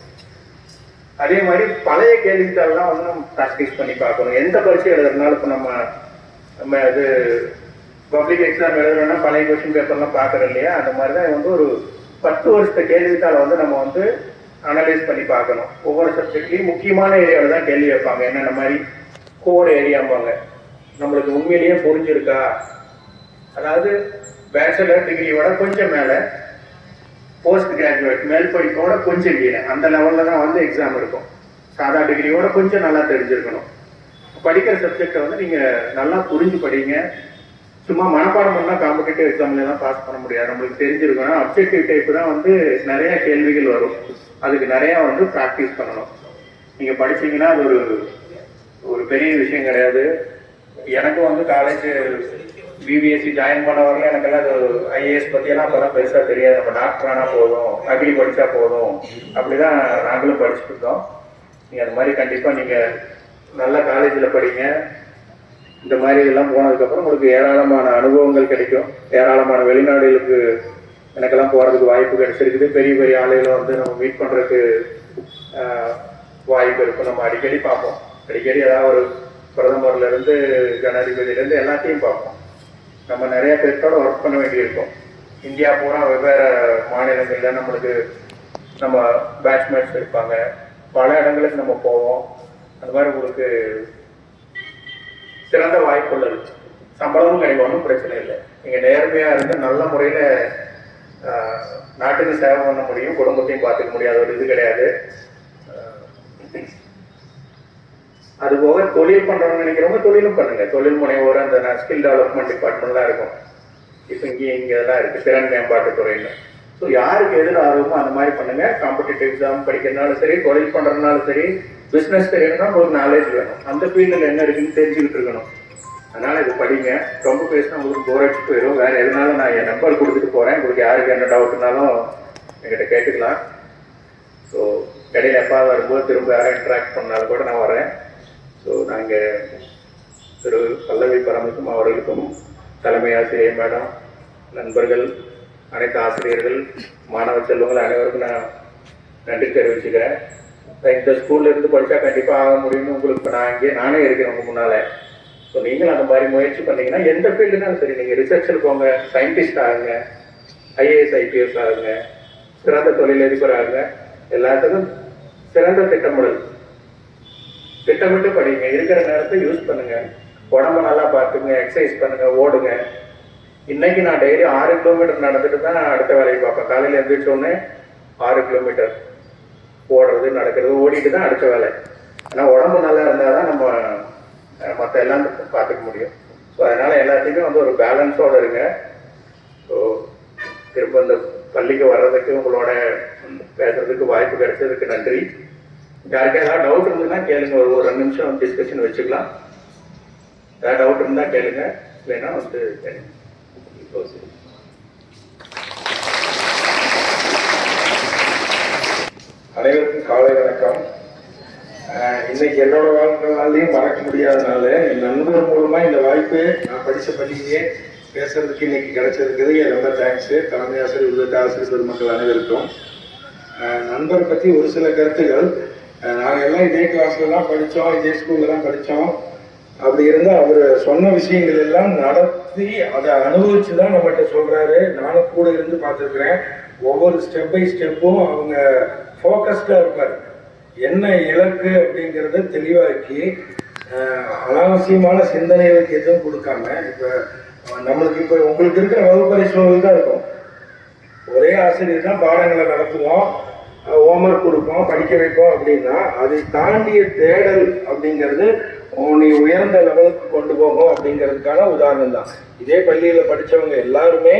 அதே மாதிரி பழைய கேள்வித்தாள்லாம் வந்து நம்ம ப்ராக்டிஸ் பண்ணி பார்க்கணும். எந்த பரீட்சை எழுதுறதுனால இப்போ நம்ம இது பப்ளிக் எக்ஸாம் எழுதுறோம்னா பழைய கொஸ்டின் பேப்பர்லாம் பார்க்குறோம் இல்லையா? அந்த மாதிரி தான் வந்து ஒரு 10 வருஷத்து கேள்வித்தாளை வந்து நம்ம வந்து அனலைஸ் பண்ணி பார்க்கணும். ஒவ்வொரு சப்ஜெக்ட்லையும் முக்கியமான ஏரியாவில் தான் கேள்வி வைப்பாங்க. என்னென்ன மாதிரி கோர் ஏரியாம்பாங்க. நம்மளுக்கு உண்மையிலேயே புரிஞ்சிருக்கா, அதாவது பேச்சுலர் டிகிரியோட கொஞ்சம் மேலே, போஸ்ட் கிராஜுவேட் மேல் படிப்போட கொஞ்சம் கீழே, அந்த லெவலில் தான் வந்து எக்ஸாம் இருக்கும். சாதா டிகிரியோட கொஞ்சம் நல்லா தெரிஞ்சிருக்கணும். படிக்கிற சப்ஜெக்டை வந்து நீங்கள் நல்லா புரிஞ்சு படிங்க. சும்மா மனப்பாடம் பண்ணால் காம்படிட்டிவ் எக்ஸாம்லாம் பாஸ் பண்ண முடியாது. நம்மளுக்கு தெரிஞ்சிருக்கணும். அப்ஜெக்டிவ் டைப்பு தான் வந்து நிறைய கேள்விகள் வரும். அதுக்கு நிறையா வந்து ப்ராக்டிஸ் பண்ணணும். நீங்கள் படிச்சீங்கன்னா அது ஒரு பெரிய விஷயம் கிடையாது. எனக்கு வந்து காலேஜ் பிபிஎஸ்சி ஜாயின் பண்ண வரல எனக்கெல்லாம் அது ஐஏஎஸ் பற்றியெல்லாம் அப்போதான் பெருசாக தெரியாது. நம்ம டாக்டர் ஆனால் போதும், அக்ரி படித்தா போதும், அப்படிதான் நாங்களும் படிச்சுட்டு இருந்தோம். நீங்கள் அது மாதிரி கண்டிப்பாக நீங்கள் நல்ல காலேஜில் படிங்க. இந்த மாதிரி எல்லாம் போனதுக்கப்புறம் உங்களுக்கு ஏராளமான அனுபவங்கள் கிடைக்கும். ஏராளமான வெளிநாடுகளுக்கு எனக்கெல்லாம் போகிறதுக்கு வாய்ப்பு கிடைச்சிருக்குது. பெரிய பெரிய ஆளுகளை வந்து நம்ம மீட் பண்ணுறதுக்கு வாய்ப்பு இருக்கும். நம்ம அடிக்கடி பார்ப்போம். அடிக்கடி ஏதாவது ஒரு பிரதமர்லேருந்து ஜனாதிபதியிலேருந்து எல்லாத்தையும் பார்ப்போம். நம்ம நிறைய பேர்த்தோட ஒர்க் பண்ண வேண்டியிருக்கும். இந்தியா பூரா வெவ்வேறு மாநிலங்களில் நம்மளுக்கு நம்ம பேட்ச்மேட்ஸ் இருப்பாங்க. பல இடங்களுக்கு நம்ம போவோம். அந்த மாதிரி உங்களுக்கு சிறந்த வாய்ப்பு உள்ளது. சம்பளமும் கிடைக்கும், ஒன்றும் பிரச்சனை இல்லை. நீங்கள் நேர்மையாக இருந்து நல்ல முறையில் நாட்டுக்கு சேவை பண்ண முடியும், குடும்பத்தையும் பார்த்துக்க முடியாத ஒரு இது கிடையாது. அதுபோக தொழில் பண்ணுறோம்னு நினைக்கிறவங்க தொழிலும் பண்ணுங்க. தொழில் முனைவோர் அந்த ஸ்கில் டெவலப்மெண்ட் டிபார்ட்மெண்ட்லாம் இருக்கும். இப்போ இங்கெல்லாம் இருக்குது திறன் மேம்பாட்டு துறையில். ஸோ யாருக்கு எதில் ஆர்வமோ அந்த மாதிரி பண்ணுங்க. காம்படிட்டிவ் எக்ஸாம் படிக்கிறதுனாலும் சரி, தொழில் பண்ணுறதுனாலும் சரி, பிஸ்னஸ் தெரியணும்னா ஒரு நாலேஜ் வேணும். அந்த ஃபீல்டில் என்ன இருக்குன்னு தெரிஞ்சுக்கிட்டு இருக்கணும். அதனால் இது படிங்க. ரொம்ப பேசினா உங்களுக்கு போர் அடிச்சு போயிடும். வேறு எதுனாலும் நான் என் நம்பர் கொடுத்துட்டு போகிறேன். உங்களுக்கு யாருக்கு என்ன டவுட்னாலும் என்கிட்ட கேட்டுக்கலாம். ஸோ இடையில எப்பா வரும்போது திரும்ப யாரும் இன்ட்ராக்ட் பண்ணாலும் கூட நான் வரேன். ஸோ நாங்கள் திரு பல்லவி பரமசிவம் அவர்களுக்கும் தலைமை ஆசிரியர் மேடம், நண்பர்கள், அனைத்து ஆசிரியர்கள், மாணவ செல்வங்கள் அனைவருக்கும் நான் நன்றி தெரிவிச்சுக்கிறேன். இந்த ஸ்கூல்ல இருந்து படித்தா கண்டிப்பாக ஆக முடியும்னு உங்களுக்கு இப்போ நானே இருக்கிறேன் உங்கள் முன்னால். ஸோ நீங்களும் அந்த மாதிரி முயற்சி பண்ணீங்கன்னா எந்த ஃபீல்டுனாலும் சரி, நீங்கள் ரிசர்ச்சில் போங்க, சயின்டிஸ்ட் ஆகுங்க, ஐஏஎஸ் ஐபிஎஸ் ஆகுங்க, சிறந்த தொழிலதிபர் ஆகுங்க. எல்லாத்துக்கும் சிறந்த திட்டமிட்டு படிங்க. இருக்கிற நேரத்தை யூஸ் பண்ணுங்க. உடம்ப நல்லா பார்த்துங்க, எக்ஸசைஸ் பண்ணுங்க, ஓடுங்க. இன்னைக்கு நான் டெய்லி 6 கிலோமீட்டர் நடந்துட்டு தான் அடுத்த வேலையை பார்ப்பேன். காலையில் எழுந்திரிச்சோடனே 6 கிலோமீட்டர் ஓடுறது, நடக்கிறது, ஓடிட்டு தான் அடுத்த வேலை. ஆனால் உடம்பு நல்லா இருந்தால் தான் நம்ம மற்ற எல்லாம் பார்த்துக்க முடியும். ஸோ அதனால் எல்லாத்தையுமே வந்து ஒரு பேலன்ஸோடு இருங்க. ஸோ திரும்ப இந்த பள்ளிக்கு வர்றதுக்கு உங்களோட பேசுறதுக்கு வாய்ப்பு கிடைச்சதுக்கு நன்றி. யாருக்கா ஏதாவது டவுட் இருந்ததுன்னா கேளுங்க. ஒரு 2 நிமிஷம் டிஸ்கஷன் வச்சுக்கலாம். ஏதாவது டவுட் இருந்தா கேளுங்க, இல்லைன்னா வந்து கேளுங்க. அனைவருக்கும் காலை வணக்கம். இன்னைக்கு என்னோட வாழ்க்கையும் மறக்க முடியாதனால என் நண்பர் மூலமா இந்த வாய்ப்பு நான் படித்த பள்ளியே பேசுறதுக்கு இன்னைக்கு கிடைச்சிருக்குது. ரொம்ப தேங்க்ஸ். தலைமை ஆசிரியர் உள்ளிட்ட ஆசிரியர் பெருமக்கள் அனைவருக்கும். நண்பரை பற்றி ஒரு சில கருத்துகள். நாங்கள் எல்லாம் இதே கிளாஸ்ல தான் படித்தோம், இதே ஸ்கூல்ல தான் படித்தோம். அப்படி இருந்தால் அவர் சொன்ன விஷயங்கள் எல்லாம் நடத்தி அதை அனுபவிச்சு தான் நம்மகிட்ட சொல்றாரு. நானும் கூட இருந்து பார்த்துருக்குறேன். ஒவ்வொரு ஸ்டெப் பை ஸ்டெப்பும் அவங்க ஃபோக்கஸ்டாக இருப்பார். என்ன இலக்கு அப்படிங்கிறத தெளிவாக்கி அனாவசியமான சிந்தனைகளுக்கு எதுவும் கொடுக்காம, இப்போ நம்மளுக்கு இப்போ உங்களுக்கு இருக்கிற வகுப்பறை சூழல் தான் இருக்கும். ஒரே ஆசிரியர் தான் பாடங்களை நடத்துவோம், ஹோம்ஒர்க் கொடுப்போம், படிக்க வைப்போம். அப்படின்னா அதை தாண்டிய தேடல் அப்படிங்கிறது நீ உயர்ந்த லெவலுக்கு கொண்டு போகும் அப்படிங்கிறதுக்கான உதாரணம் தான். இதே பள்ளியில் படித்தவங்க எல்லாருமே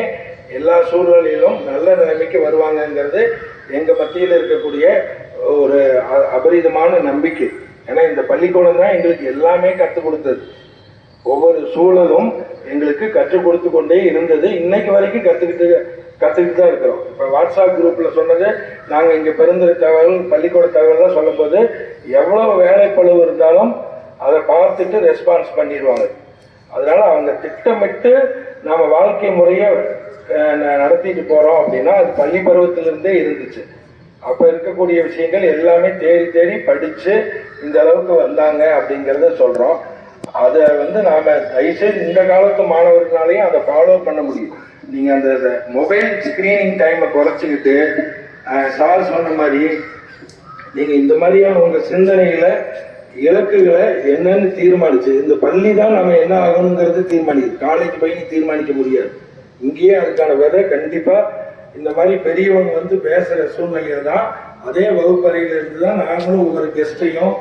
எல்லா சூழ்நிலையிலும் நல்ல நிலைமைக்கு வருவாங்கங்கிறது எங்கள் மத்தியில் இருக்கக்கூடிய ஒரு அபரிதமான நம்பிக்கை. ஏன்னா இந்த பள்ளிக்கூடம் தான் எங்களுக்கு எல்லாமே கற்றுக் கொடுத்தது. ஒவ்வொரு சூழலும் எங்களுக்கு கற்றுக் கொடுத்து கொண்டே இருந்தது. இன்னைக்கு வரைக்கும் கற்றுக்கிட்டு தான் இருக்கிறோம். இப்போ வாட்ஸ்அப் குரூப்பில் சொன்னது, நாங்கள் இங்கே பெருந்துறை தகவல், பள்ளிக்கூட தகவல்லாம் சொல்லும் போது எவ்வளோ வேலைப்பளவு இருந்தாலும் அதை பார்த்துட்டு ரெஸ்பான்ஸ் பண்ணிடுவாங்க. அதனால அவங்க திட்டமிட்டு நம்ம வாழ்க்கை முறையை நடத்திட்டு போகிறோம் அப்படின்னா அது பள்ளி பருவத்திலிருந்தே இருந்துச்சு. அப்போ இருக்கக்கூடிய விஷயங்கள் எல்லாமே தேடி தேடி படித்து இந்த அளவுக்கு வந்தாங்க அப்படிங்கிறத சொல்கிறோம். அதை வந்து நாம் தயவுசெய்து இந்த காலத்து மாணவர்களாலையும் அதை ஃபாலோ பண்ண முடியும். நீங்கள் அந்த மொபைல் ஸ்க்ரீனிங் டைமை குறைச்சிக்கிட்டு சார் சொன்ன மாதிரி நீங்கள் இந்த மாதிரியான உங்கள் சிந்தனைகளை இலக்குகளை என்னன்னு தீர்மானிச்சு, இந்த பள்ளி தான் நம்ம என்ன ஆகணுங்கிறது தீர்மானிக்குது. காலேஜ் போய் நீ தீர்மானிக்க முடியாது. இங்கேயே அதுக்கான விதை கண்டிப்பாக இந்த மாதிரி பெரியவங்க வந்து பேசுகிற சூழ்நிலையில தான், அதே வகுப்பறையில இருந்து தான் நாங்களும் ஒவ்வொரு கெஸ்ட்டையும்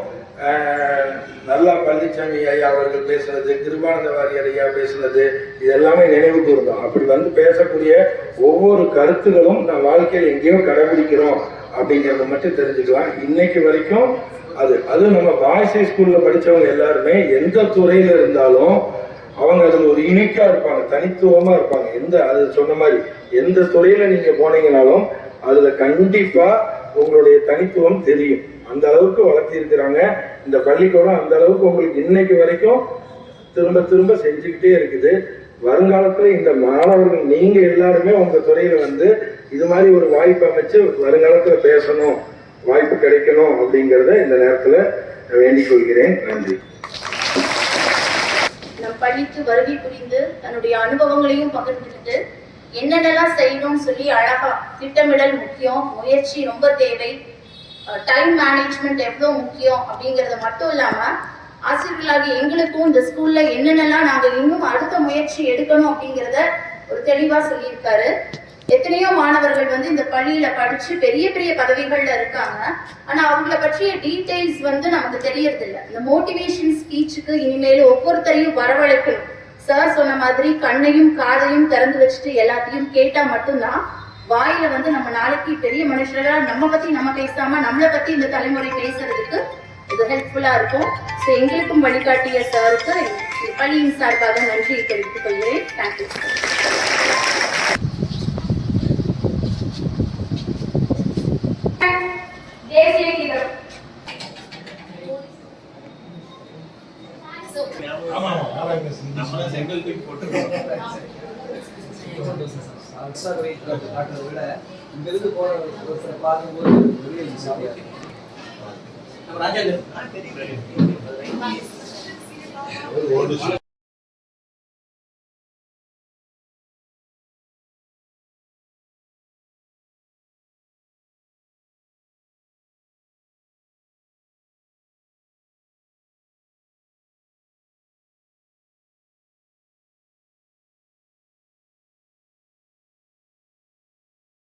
நல்லா பழனிசாமி ஐயா அவர்கள் பேசுனது, கிருபானந்த வாரியர் ஐயா பேசுனது, இது எல்லாமே நினைவு கூர்ந்தோம். அப்படி வந்து பேசக்கூடிய ஒவ்வொரு கருத்துகளும் நான் வாழ்க்கையில் எங்கேயோ கடைபிடிக்கிறோம் அப்படிங்கிறத மட்டும் தெரிஞ்சுக்கலாம். இன்னைக்கு வரைக்கும் அது நம்ம பாய்ஸ் ஹை ஸ்கூல்ல படித்தவங்க எல்லாருமே எந்த துறையில இருந்தாலும் அவங்க அதில் ஒரு யூனிக்காக இருப்பாங்க, தனித்துவமாக இருப்பாங்க. அது சொன்ன மாதிரி எந்த துறையில் நீங்கள் போனீங்கனாலும் அதில் கண்டிப்பாக உங்களுடைய தனித்துவம் தெரியும். அந்த அளவுக்கு வளர்த்திருக்கிறாங்க இந்த பள்ளிக்கூடம். அந்த அளவுக்கு உங்களுக்கு இன்னைக்கு வரைக்கும் திரும்ப திரும்ப செஞ்சுக்கிட்டே இருக்குது. வருங்காலத்தில் இந்த மாணவர்கள் நீங்கள் எல்லாருமே உங்கள் துறையில் வந்து இது மாதிரி ஒரு வாய்ப்பு அமைச்சு வருங்காலத்தில் பேசணும், வாய்ப்பு கிடைக்கணும் அப்படிங்கிறத இந்த நேரத்தில் வேண்டிக் கொள்கிறேன். நன்றி. நம் பள்ளிக்கு வருகை புரிந்து தன்னுடைய அனுபவங்களையும் பகிர்ந்துக்கிட்டு என்னென்னலாம் செய்யணும்னு சொல்லி அழகா திட்டமிடல் முக்கியம், முயற்சி ரொம்ப தேவை, டைம் மேனேஜ்மெண்ட் எவ்வளோ முக்கியம் அப்படிங்கிறத மட்டும் இல்லாமல் ஆசிரியர்களாகி எங்களுக்கும் இந்த ஸ்கூல்ல என்னென்னலாம் நாங்கள் இன்னும் அடுத்த முயற்சி எடுக்கணும் அப்படிங்கிறத ஒரு தெளிவாக சொல்லியிருக்காரு. எத்தனையோ மாணவர்கள் வந்து இந்த பள்ளியில படிச்சு பெரிய பெரிய பதவிகள்ல இருக்காங்க. ஆனா அவங்கள பற்றிய டீடைல்ஸ் வந்து நமக்கு தெரியறதில்லை. இந்த மோட்டிவேஷன் ஸ்பீச்சுக்கு இனிமேல் ஒவ்வொருத்தரையும் வரவழைக்கணும். சார் சொன்ன மாதிரி கண்ணையும் காதையும் திறந்து வச்சுட்டு எல்லாத்தையும் கேட்டா மட்டும்தான் வாயில வந்து நம்ம நாளைக்கு பெரிய மனுஷரா நம்ம பத்தி நம்ம பேசாம நம்மளை பத்தி இந்த தலைமுறை பேசுறதுக்கு இது ஹெல்ப்ஃபுல்லா இருக்கும். ஸோ எங்களுக்கும் வழிகாட்டிய சாருக்கு பள்ளியின் சார்பாக நன்றி தெரிவித்துக் கொள்கிறேன். தேங்க்யூ. தேசிய கீதம். ராஜா